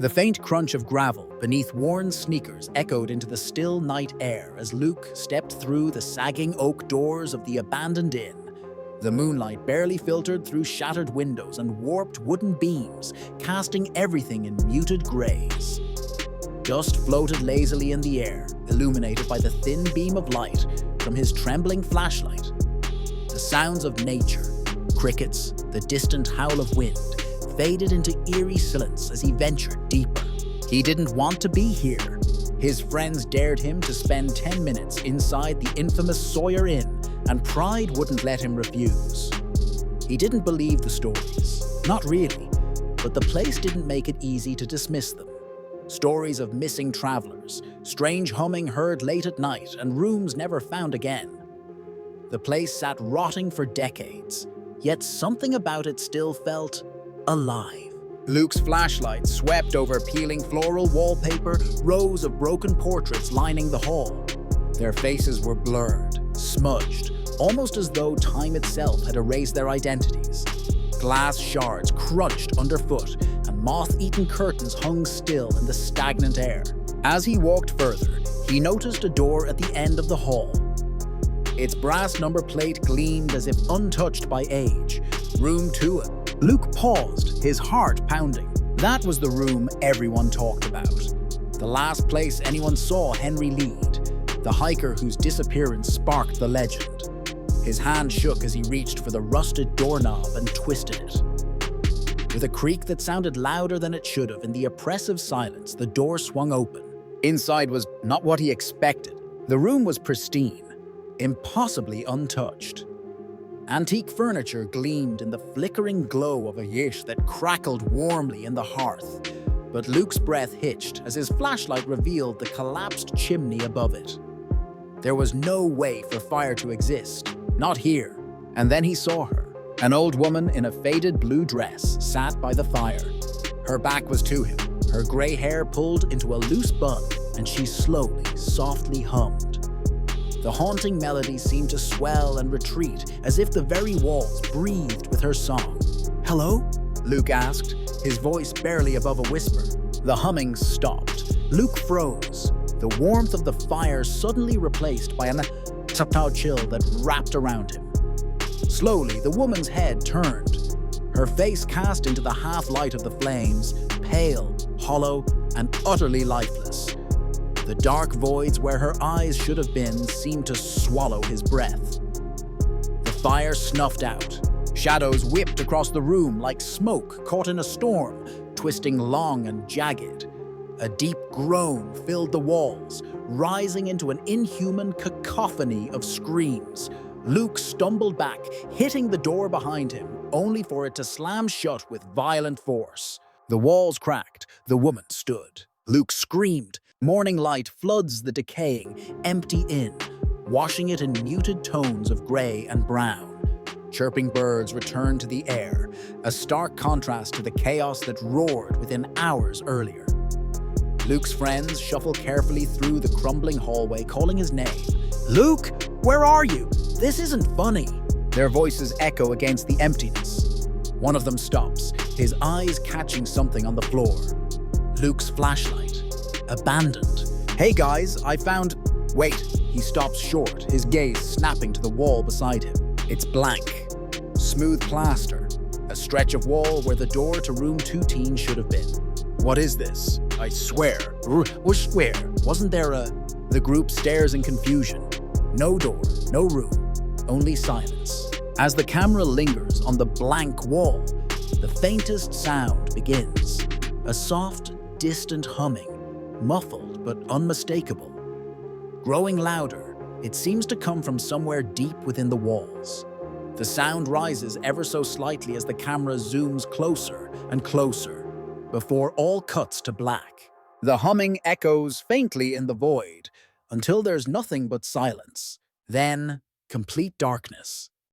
The faint crunch of gravel beneath worn sneakers echoed into the still night air as Luke stepped through the sagging oak doors of the abandoned inn. The moonlight barely filtered through shattered windows and warped wooden beams, casting everything in muted grays. Dust floated lazily in the air, illuminated by the thin beam of light from his trembling flashlight. The sounds of nature, crickets, the distant howl of wind, faded into eerie silence as he ventured deeper. He didn't want to be here. His friends dared him to spend 10 minutes inside the infamous Sawyer Inn, and pride wouldn't let him refuse. He didn't believe the stories. Not really. But the place didn't make it easy to dismiss them. Stories of missing travelers, strange humming heard late at night, and rooms never found again. The place sat rotting for decades, yet something about it still felt alive. Luke's flashlight swept over peeling floral wallpaper, rows of broken portraits lining the hall. Their faces were blurred, smudged, almost as though time itself had erased their identities. Glass shards crunched underfoot, and moth-eaten curtains hung still in the stagnant air. As he walked further, he noticed a door at the end of the hall. Its brass number plate gleamed as if untouched by age. Room 2. Luke paused, his heart pounding. That was the room everyone talked about. The last place anyone saw Henry lead, the hiker whose disappearance sparked the legend. His hand shook as he reached for the rusted doorknob and twisted it. With a creak that sounded louder than it should have in the oppressive silence, the door swung open. Inside was not what he expected. The room was pristine, impossibly untouched. Antique furniture gleamed in the flickering glow of a yish that crackled warmly in the hearth. But Luke's breath hitched as his flashlight revealed the collapsed chimney above it. There was no way for fire to exist, not here. And then he saw her. An old woman in a faded blue dress sat by the fire. Her back was to him, her gray hair pulled into a loose bun, and she slowly, softly hummed. The haunting melody seemed to swell and retreat, as if the very walls breathed with her song. "Hello?" Luke asked, his voice barely above a whisper. The humming stopped. Luke froze, the warmth of the fire suddenly replaced by an tactile chill that wrapped around him. Slowly, the woman's head turned, her face cast into the half-light of the flames, pale, hollow, and utterly lifeless. The dark voids where her eyes should have been seemed to swallow his breath. The fire snuffed out. Shadows whipped across the room like smoke caught in a storm, twisting long and jagged. A deep groan filled the walls, rising into an inhuman cacophony of screams. Luke stumbled back, hitting the door behind him, only for it to slam shut with violent force. The walls cracked. The woman stood. Luke screamed. Morning light floods the decaying, empty inn, washing it in muted tones of gray and brown. Chirping birds returned to the air, a stark contrast to the chaos that roared within hours earlier. Luke's friends shuffled carefully through the crumbling hallway, calling his name. "Luke, where are you? This isn't funny." Their voices echo against the emptiness. One of them stops, his eyes catching something on the floor. Luke's flashlight. Abandoned. "Hey guys, I found..." Wait, he stops short, his gaze snapping to the wall beside him. It's blank. Smooth plaster. A stretch of wall where the door to room 210 should have been. What is this? I swear. Where? Wasn't there a... The group stares in confusion. No door, no room, only silence. As the camera lingers on the blank wall, the faintest sound begins. A soft, distant humming, muffled but unmistakable. Growing louder, it seems to come from somewhere deep within the walls. The sound rises ever so slightly as the camera zooms closer and closer, before all cuts to black. The humming echoes faintly in the void, until there's nothing but silence. Then, complete darkness.